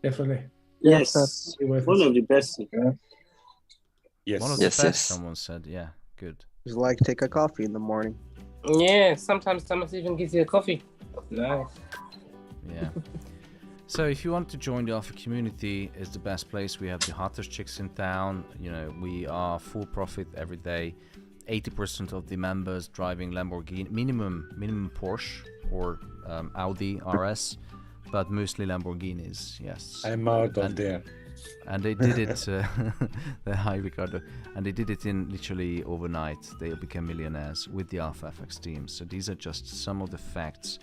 Definitely. Yes. One of the best. Yes. One of the best, someone said. Yeah, good. It's like take a coffee in the morning. Yeah, sometimes Thomas even gives you a coffee. Nice. Yeah. So if you want to join the Alpha community, it's the best place. We have the hottest chicks in town. You know, we are full profit every day. 80% of the members driving Lamborghini, minimum Porsche or Audi RS, but mostly Lamborghinis. Yes. I'm out of there. And they did it. Hi, Ricardo. And they did it in literally overnight. They became millionaires with the Alpha FX team. So these are just some of the facts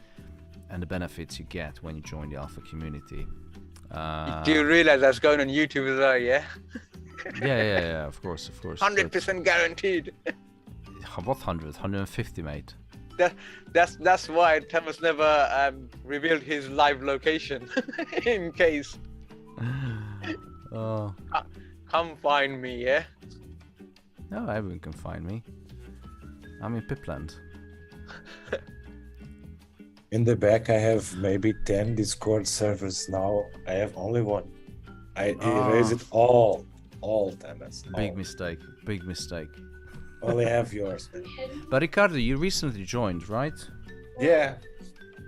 and the benefits you get when you join the Alpha community. Do you realize that's going on YouTube as well? Yeah. Yeah. Of course. 100% guaranteed. What 100? 150, mate. That's why Thomas never revealed his live location in case. Oh. Come find me, yeah? No, everyone can find me. I'm in Pipland. In the back, I have maybe 10 Discord servers now. I have only one. I erase it all, Thomas. Big mistake. Only have yours, man. But Ricardo, you recently joined, right? Yeah.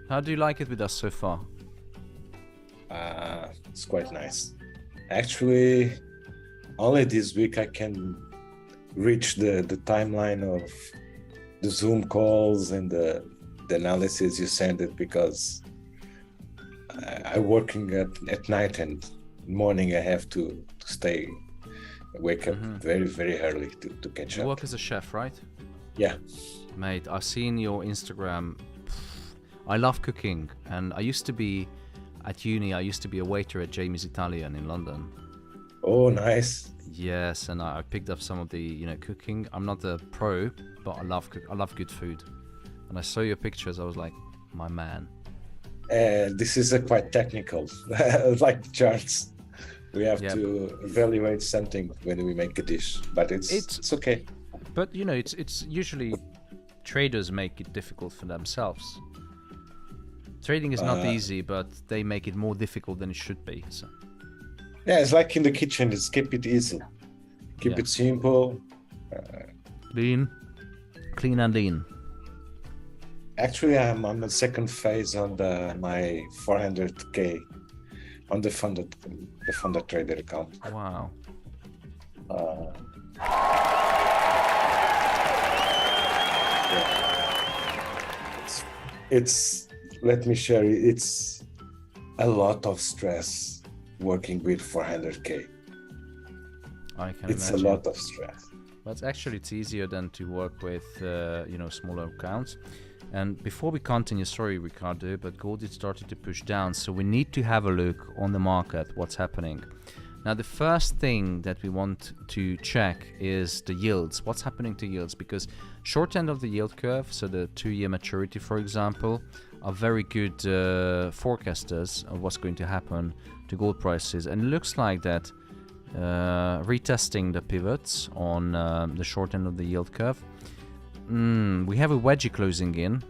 How do you like it with us so far? It's quite nice. Actually, only this week I can reach the timeline of the Zoom calls and the analysis you send it, because I'm working at night and morning I have to wake up very, very early to catch up. You work as a chef, right? Yeah. Mate, I've seen your Instagram. I love cooking, and I used to be at uni. I used to be a waiter at Jamie's Italian in London. Oh, nice. Yes, and I picked up some of the cooking. I'm not a pro, but I love good food. And I saw your pictures. I was like, my man. This is quite technical, like the charts. We have to evaluate something when we make a dish, but it's okay. But it's usually traders make it difficult for themselves. Trading is not easy, but they make it more difficult than it should be. So. Yeah, it's like in the kitchen. Just keep it easy, keep it simple, clean and lean. Actually, I'm on the second phase on my 400k on the funded trader account. Wow. It's let me share it. It's a lot of stress working with 400k. I can It's imagine. a lot of stress. But actually, it's easier than to work with smaller accounts. And before we continue, sorry Ricardo, but gold is starting to push down, so we need to have a look on the market, what's happening. Now the first thing that we want to check is the yields. What's happening to yields? Because short end of the yield curve, so the 2-year maturity for example, are very good forecasters of what's going to happen to gold prices. And it looks like that retesting the pivots on the short end of the yield curve. We have a wedgie closing in.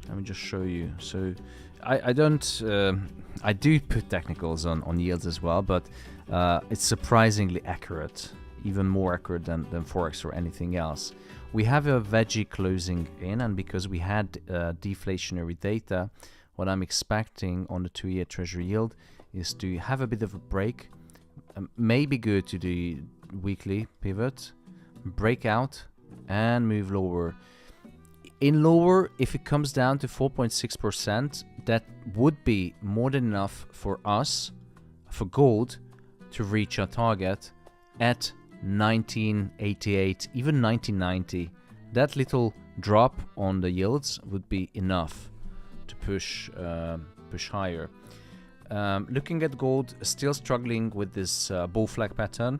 Let me just show you. So I don't I do put technicals on yields as well, but it's surprisingly accurate. even more accurate than Forex or anything else. We have a veggie closing in, and because we had deflationary data, what I'm expecting on the 2-year Treasury yield is to have a bit of a break, maybe go to the weekly pivot, break out, and move lower. In lower, if it comes down to 4.6%, that would be more than enough for us, for gold, to reach our target at 1988, even 1990. That little drop on the yields would be enough to push higher. Looking at gold, still struggling with this bull flag pattern.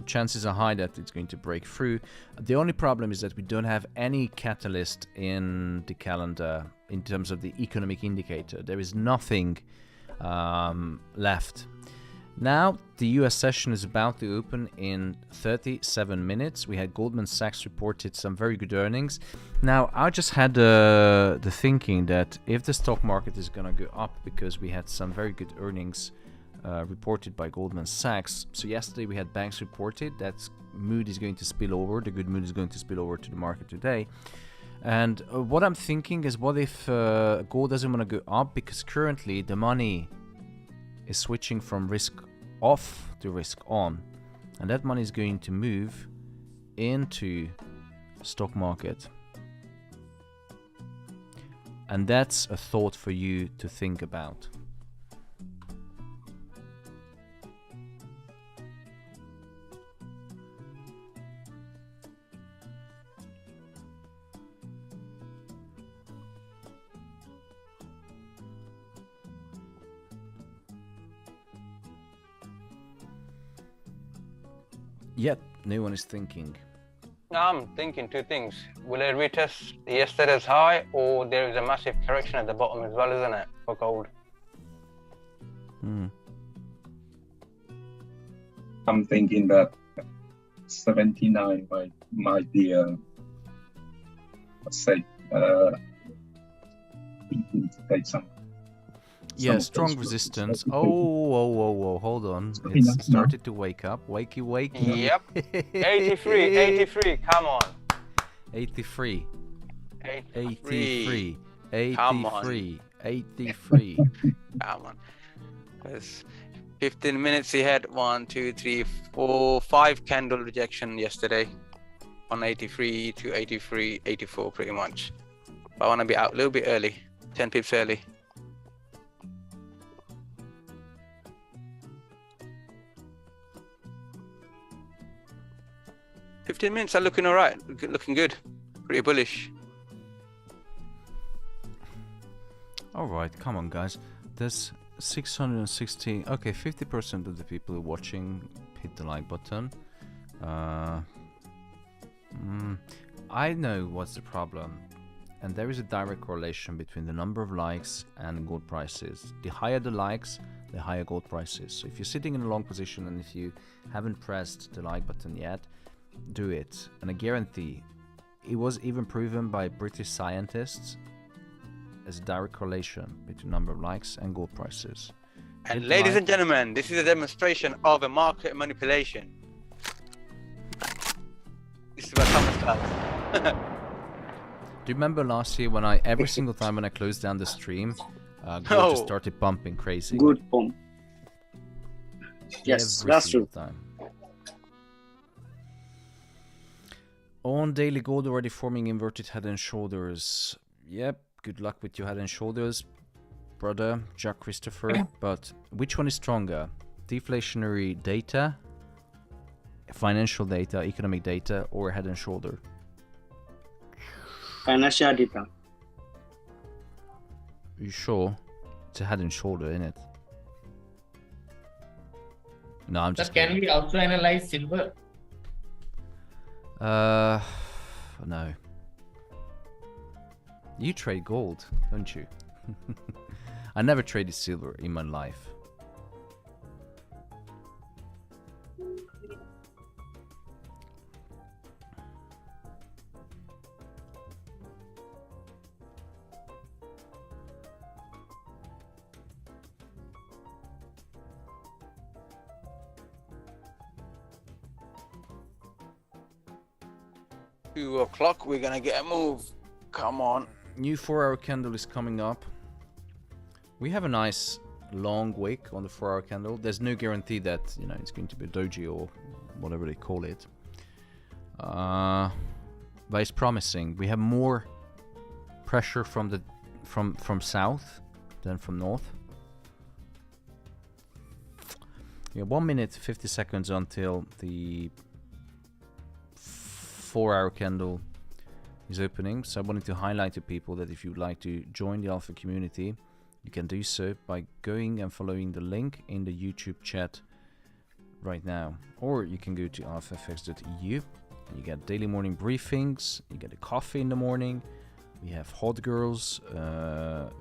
Chances are high that it's going to break through. The only problem is that we don't have any catalyst in the calendar in terms of the economic indicator. There is nothing left. Now the US session is about to open in 37 minutes. We had Goldman Sachs reported some very good earnings. Now I just had the thinking that if the stock market is going to go up because we had some very good earnings reported by Goldman Sachs. So yesterday we had banks reported that mood is going to spill over. The good mood is going to spill over to the market today. And what I'm thinking is, what if gold doesn't want to go up, because currently the money is switching from risk off to risk on, and that money is going to move into stock market. And that's a thought for you to think about. Yet, no one is thinking. I'm thinking two things. Will it retest yesterday's high, or there is a massive correction at the bottom as well, isn't it, for gold? I'm thinking that 79 might be let's say take some. Yeah, strong resistance. Oh, hold on. It's started to wake up. Wakey. Yep. 83, come on. 83. 83. 83. Come on. 83. Come on. There's 15 minutes ahead. 1, 2, 3, 4, 5 candle rejection yesterday. On 83 to 83, 84 pretty much. But I want to be out a little bit early. 10 pips early. $15 minutes are looking all right, looking good, pretty bullish. All right, come on, guys. There's 660. Okay, 50% of the people watching hit the like button. I know what's the problem, and there is a direct correlation between the number of likes and gold prices. The higher the likes, the higher gold prices. So if you're sitting in a long position and if you haven't pressed the like button yet, do it. And I guarantee it was even proven by British scientists as a direct correlation between number of likes and gold prices. And ladies and gentlemen, this is a demonstration of a market manipulation. This is what Thomas does. Do you remember last year when every single time when I closed down the stream, gold just started pumping crazy? Good pump. Yes, every that's true. Time. On daily gold already forming inverted head and shoulders. Yep, good luck with your head and shoulders, brother Jack Christopher. But which one is stronger? Deflationary data, financial data, economic data, or head and shoulder? Financial data. You sure? It's a head and shoulder, isn't it? No, I'm just Can we also analyze silver? No. You trade gold, don't you? I never traded silver in my life. 2 o'clock, we're gonna get a move. Come on. New 4-hour candle is coming up. We have a nice long wick on the 4-hour candle. There's no guarantee that, you know, it's going to be doji or whatever they call it. But it's promising. We have more pressure from the from south than from north. Yeah, 1 minute 50 seconds until the 4-hour candle is opening. So I wanted to highlight to people that if you'd like to join the Alpha community, you can do so by going and following the link in the YouTube chat right now. Or you can go to alphafx.eu and you get daily morning briefings, you get a coffee in the morning, we have hot girls,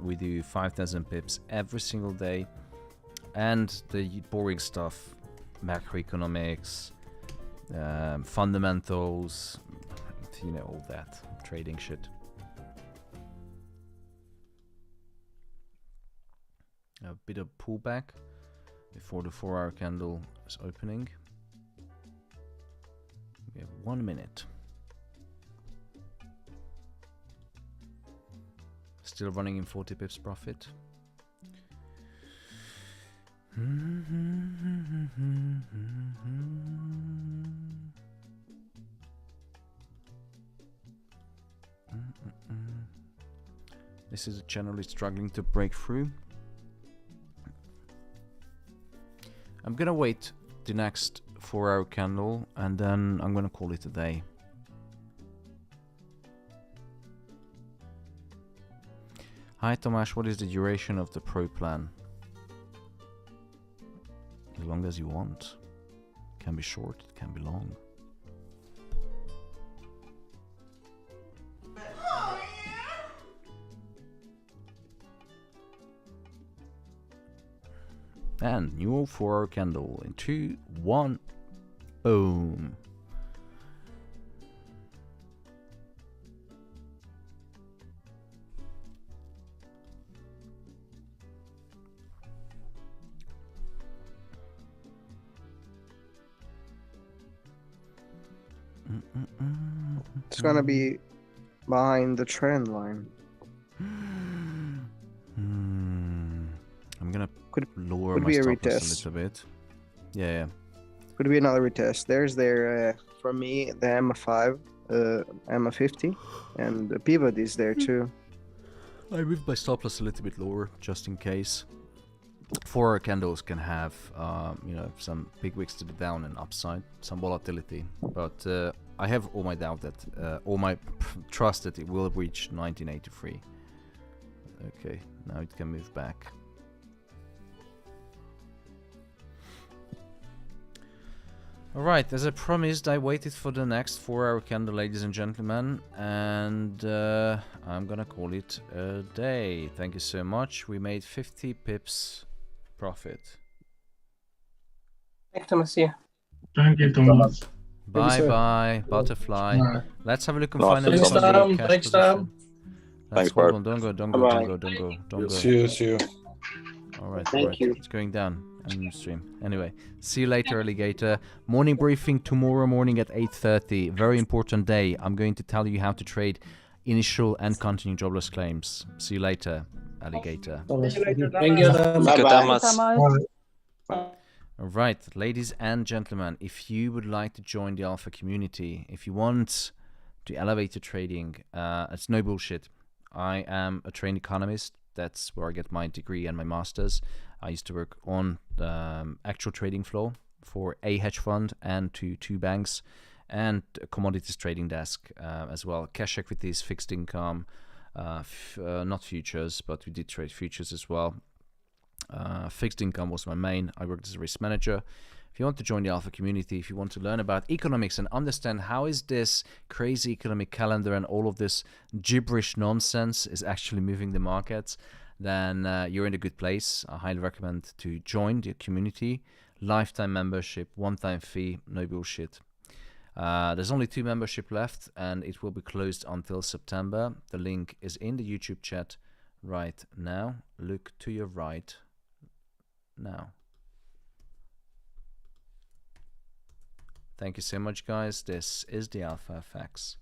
we do 5,000 pips every single day, and the boring stuff, macroeconomics, fundamentals, you know, all that trading shit. A bit of pullback before the 4-hour candle is opening. We have 1 minute. Still running in 40 pips profit. This is generally struggling to break through. I'm gonna wait the next 4-hour candle and then I'm gonna call it a day. Hi Tomasz, what is the duration of the Pro plan? As long as you want. It can be short, it can be long. And new 4-hour candle in 2, 1, boom. It's gonna be behind the trend line. I'm gonna lower could my be a stop loss retest. a little bit. Yeah. Could be another retest. There's their for me the MA5, MA50, and the pivot is there too. I moved my stop loss a little bit lower just in case. 4-hour candles can have, you know, some big wicks to the down and upside, some volatility. But I have all my doubt that, all my trust that it will reach 1983. Okay, now it can move back. Alright, as I promised, I waited for the next 4-hour candle, ladies and gentlemen, and I'm gonna call it a day. Thank you so much. We made 50 pips profit. Thanks, Thomas. Yeah. Thank you, Thomas. Bye bye, butterfly. Bye. Let's have a look and Lots find of out Thanks, the Tom. cash Thanks, position. Tom. Let's Thanks, hold Bart. on, don't go, don't go, Bye-bye. don't go, don't go, don't go. See you. Alright, Thank alright. you. It's going down on the stream. Anyway, see you later, alligator. Morning briefing tomorrow morning at 8:30. Very important day. I'm going to tell you how to trade initial and continuing jobless claims. See you later, alligator. Thank you, Thomas. Alright, ladies and gentlemen, if you would like to join the Alpha community, if you want to elevate your trading, it's no bullshit. I am a trained economist. That's where I get my degree and my master's. I used to work on the actual trading floor for a hedge fund and two banks and a commodities trading desk as well. Cash equities, fixed income, not futures, but we did trade futures as well. Fixed income was my main. I worked as a risk manager. If you want to join the Alpha community, if you want to learn about economics and understand how is this crazy economic calendar and all of this gibberish nonsense is actually moving the markets, then you're in a good place. I highly recommend to join the community. Lifetime membership, one-time fee, no bullshit. There's only 2 membership left and it will be closed until September. The link is in the YouTube chat right now. Look to your right now. Thank you so much, guys. This is the Alpha FX.